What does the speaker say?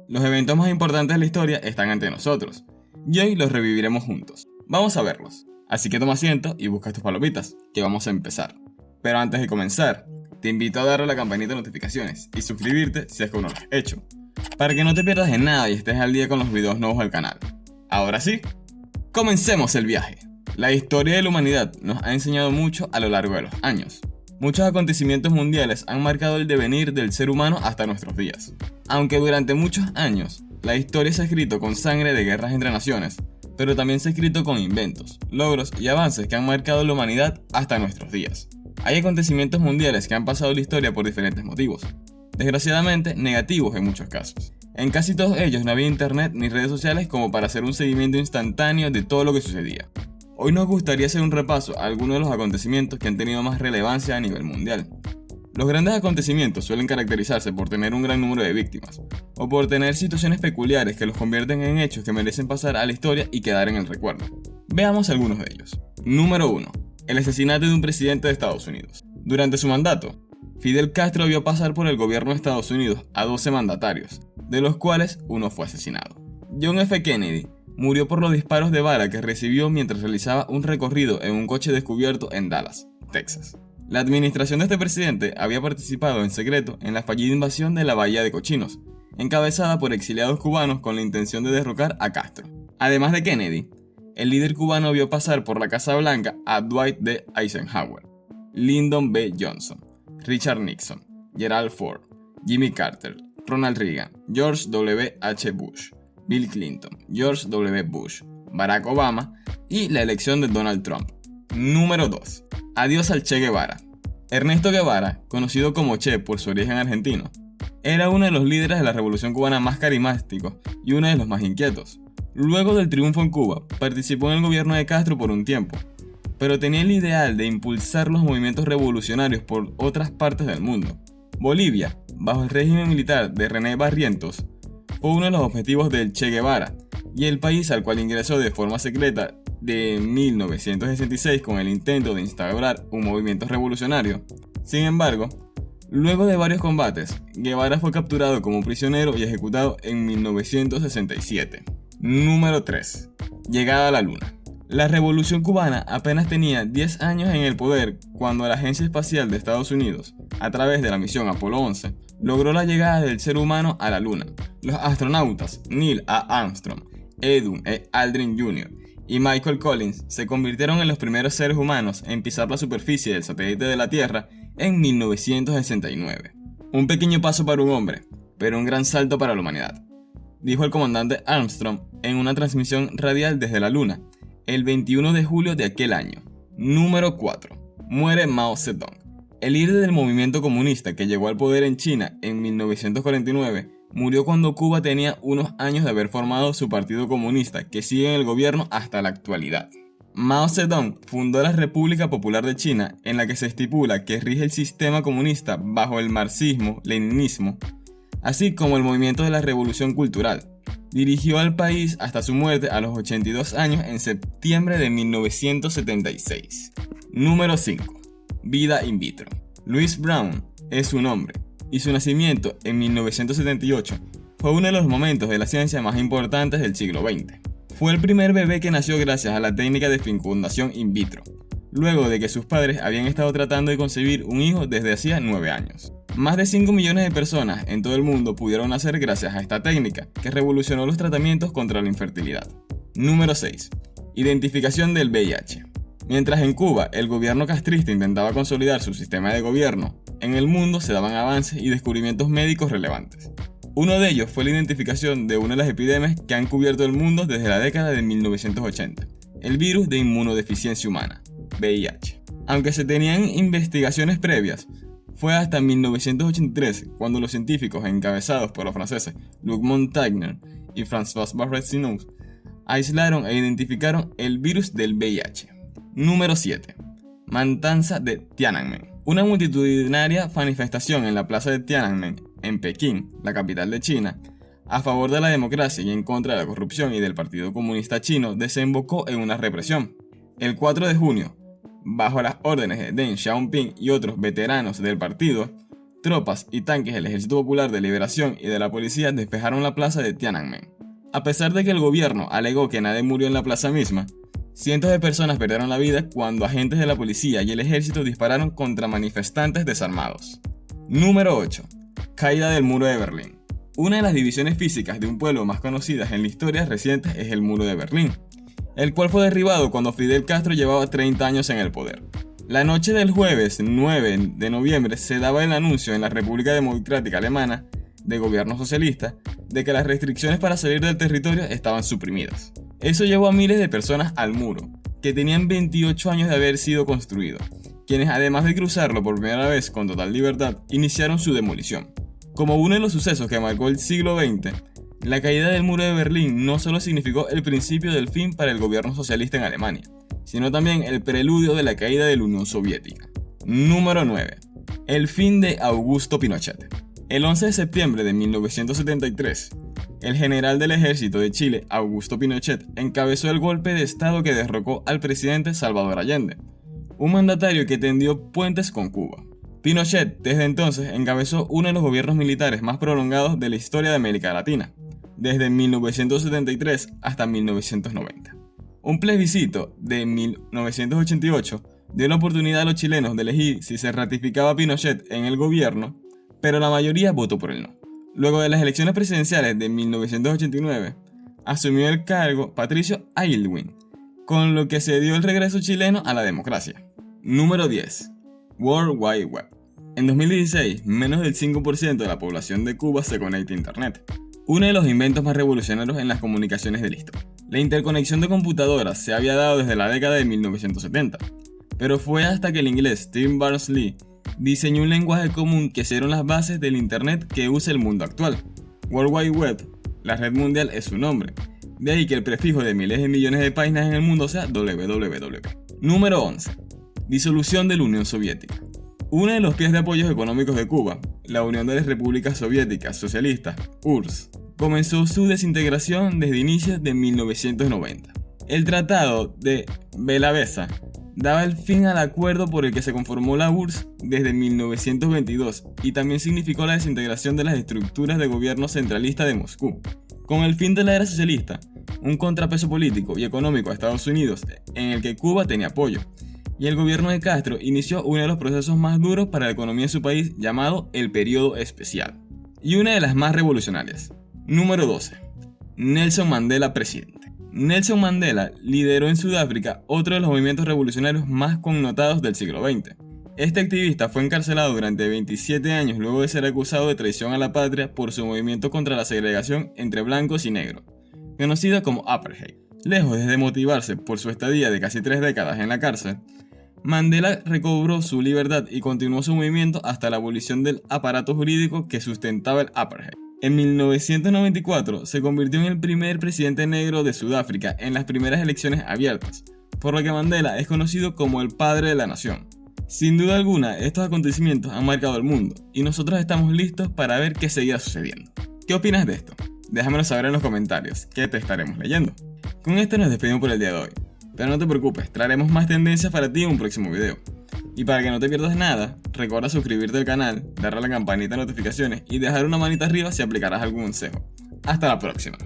Los eventos más importantes de la historia están ante nosotros, y hoy los reviviremos juntos. Vamos a verlos. Así que toma asiento y busca tus palomitas, que vamos a empezar. Pero antes de comenzar, te invito a darle a la campanita de notificaciones y suscribirte si es que aún no lo has hecho, para que no te pierdas de nada y estés al día con los videos nuevos del canal. Ahora sí, comencemos el viaje. La historia de la humanidad nos ha enseñado mucho a lo largo de los años. Muchos acontecimientos mundiales han marcado el devenir del ser humano hasta nuestros días. Aunque durante muchos años, la historia se ha escrito con sangre de guerras entre naciones, pero también se ha escrito con inventos, logros y avances que han marcado la humanidad hasta nuestros días. Hay acontecimientos mundiales que han pasado la historia por diferentes motivos, desgraciadamente negativos en muchos casos. En casi todos ellos no había internet ni redes sociales como para hacer un seguimiento instantáneo de todo lo que sucedía. Hoy nos gustaría hacer un repaso a algunos de los acontecimientos que han tenido más relevancia a nivel mundial. Los grandes acontecimientos suelen caracterizarse por tener un gran número de víctimas, o por tener situaciones peculiares que los convierten en hechos que merecen pasar a la historia y quedar en el recuerdo. Veamos algunos de ellos. Número 1. El asesinato de un presidente de Estados Unidos. Durante su mandato, Fidel Castro vio pasar por el gobierno de Estados Unidos a 12 mandatarios, de los cuales uno fue asesinado. John F. Kennedy murió por los disparos de bala que recibió mientras realizaba un recorrido en un coche descubierto en Dallas, Texas. La administración de este presidente había participado en secreto en la fallida invasión de la Bahía de Cochinos, encabezada por exiliados cubanos con la intención de derrocar a Castro. Además de Kennedy, el líder cubano vio pasar por la Casa Blanca a Dwight D. Eisenhower, Lyndon B. Johnson, Richard Nixon, Gerald Ford, Jimmy Carter, Ronald Reagan, George W. H. Bush, Bill Clinton, George W. Bush, Barack Obama y la elección de Donald Trump. Número 2. Adiós al Che Guevara. Ernesto Guevara, conocido como Che por su origen argentino, era uno de los líderes de la revolución cubana más carismáticos y uno de los más inquietos. Luego del triunfo en Cuba, participó en el gobierno de Castro por un tiempo, pero tenía el ideal de impulsar los movimientos revolucionarios por otras partes del mundo. Bolivia, bajo el régimen militar de René Barrientos, fue uno de los objetivos del Che Guevara, y el país al cual ingresó de forma secreta de 1966 con el intento de instaurar un movimiento revolucionario. Sin embargo, luego de varios combates, Guevara fue capturado como prisionero y ejecutado en 1967. Número 3. Llegada a la Luna. La Revolución Cubana apenas tenía 10 años en el poder cuando la Agencia Espacial de Estados Unidos, a través de la misión Apolo 11, logró la llegada del ser humano a la Luna. Los astronautas Neil A. Armstrong, Edwin E. Aldrin Jr. y Michael Collins se convirtieron en los primeros seres humanos en pisar la superficie del satélite de la Tierra en 1969. Un pequeño paso para un hombre, pero un gran salto para la humanidad, dijo el comandante Armstrong en una transmisión radial desde la Luna, el 21 de julio de aquel año. Número 4. Muere Mao Zedong. El líder del movimiento comunista que llegó al poder en China en 1949 murió cuando Cuba tenía unos años de haber formado su partido comunista que sigue en el gobierno hasta la actualidad. Mao Zedong fundó la República Popular de China, en la que se estipula que rige el sistema comunista bajo el marxismo-leninismo, así como el movimiento de la Revolución Cultural. Dirigió al país hasta su muerte a los 82 años en septiembre de 1976. Número 5. Vida in vitro. Louis Brown es su nombre, y su nacimiento en 1978 fue uno de los momentos de la ciencia más importantes del siglo XX. Fue el primer bebé que nació gracias a la técnica de fecundación in vitro, luego de que sus padres habían estado tratando de concebir un hijo desde hacía 9 años. Más de 5 millones de personas en todo el mundo pudieron nacer gracias a esta técnica, que revolucionó los tratamientos contra la infertilidad. Número 6. Identificación del VIH. Mientras en Cuba el gobierno castrista intentaba consolidar su sistema de gobierno, en el mundo se daban avances y descubrimientos médicos relevantes. Uno de ellos fue la identificación de una de las epidemias que han cubierto el mundo desde la década de 1980, el virus de inmunodeficiencia humana, VIH. Aunque se tenían investigaciones previas, fue hasta 1983 cuando los científicos encabezados por los franceses Luc Montagnier y François Barré-Sinoux aislaron e identificaron el virus del VIH. Número 7. Matanza de Tiananmen. Una multitudinaria manifestación en la plaza de Tiananmen, en Pekín, la capital de China, a favor de la democracia y en contra de la corrupción y del Partido Comunista Chino, desembocó en una represión. El 4 de junio, bajo las órdenes de Deng Xiaoping y otros veteranos del partido, tropas y tanques del Ejército Popular de Liberación y de la policía despejaron la plaza de Tiananmen. A pesar de que el gobierno alegó que nadie murió en la plaza misma, cientos de personas perdieron la vida cuando agentes de la policía y el ejército dispararon contra manifestantes desarmados. Número 8. Caída del Muro de Berlín. Una de las divisiones físicas de un pueblo más conocidas en la historia reciente es el Muro de Berlín, el cual fue derribado cuando Fidel Castro llevaba 30 años en el poder. La noche del jueves 9 de noviembre se daba el anuncio en la República Democrática Alemana, de gobierno socialista, de que las restricciones para salir del territorio estaban suprimidas. Eso llevó a miles de personas al muro, que tenían 28 años de haber sido construido, quienes además de cruzarlo por primera vez con total libertad, iniciaron su demolición. Como uno de los sucesos que marcó el siglo XX, la caída del muro de Berlín no solo significó el principio del fin para el gobierno socialista en Alemania, sino también el preludio de la caída de la Unión Soviética. Número 9. El fin de Augusto Pinochet. El 11 de septiembre de 1973, el general del ejército de Chile, Augusto Pinochet, encabezó el golpe de estado que derrocó al presidente Salvador Allende, un mandatario que tendió puentes con Cuba. Pinochet, desde entonces, encabezó uno de los gobiernos militares más prolongados de la historia de América Latina, desde 1973 hasta 1990. Un plebiscito de 1988 dio la oportunidad a los chilenos de elegir si se ratificaba a Pinochet en el gobierno, pero la mayoría votó por el no. Luego de las elecciones presidenciales de 1989, asumió el cargo Patricio Aylwin, con lo que se dio el regreso chileno a la democracia. Número 10. World Wide Web. En 2016, menos del 5% de la población de Cuba se conecta a Internet, uno de los inventos más revolucionarios en las comunicaciones de la historia. La interconexión de computadoras se había dado desde la década de 1970, pero fue hasta que el inglés Tim Berners-Lee diseñó un lenguaje común que hicieron las bases del Internet que usa el mundo actual. World Wide Web, la red mundial, es su nombre, de ahí que el prefijo de miles de millones de páginas en el mundo sea www. Número 11. Disolución de la Unión Soviética. Uno de los pies de apoyos económicos de Cuba, la Unión de las Repúblicas Soviéticas Socialistas, URSS, comenzó su desintegración desde inicios de 1990. El Tratado de Bela-Vesa daba el fin al acuerdo por el que se conformó la URSS desde 1922 y también significó la desintegración de las estructuras de gobierno centralista de Moscú. Con el fin de la era socialista, un contrapeso político y económico a Estados Unidos en el que Cuba tenía apoyo, y el gobierno de Castro inició uno de los procesos más duros para la economía de su país llamado el Período Especial, y una de las más revolucionarias. Número 12. Nelson Mandela presidente. Nelson Mandela lideró en Sudáfrica otro de los movimientos revolucionarios más connotados del siglo XX. Este activista fue encarcelado durante 27 años luego de ser acusado de traición a la patria por su movimiento contra la segregación entre blancos y negros, conocida como Apartheid. Lejos de motivarse por su estadía de casi 3 décadas en la cárcel, Mandela recobró su libertad y continuó su movimiento hasta la abolición del aparato jurídico que sustentaba el Apartheid. En 1994 se convirtió en el primer presidente negro de Sudáfrica en las primeras elecciones abiertas, por lo que Mandela es conocido como el padre de la nación. Sin duda alguna, estos acontecimientos han marcado el mundo y nosotros estamos listos para ver qué seguirá sucediendo. ¿Qué opinas de esto? Déjamelo saber en los comentarios, que te estaremos leyendo. Con esto nos despedimos por el día de hoy, pero no te preocupes, traeremos más tendencias para ti en un próximo video. Y para que no te pierdas nada, recuerda suscribirte al canal, darle a la campanita de notificaciones y dejar una manita arriba si aplicarás algún consejo. Hasta la próxima.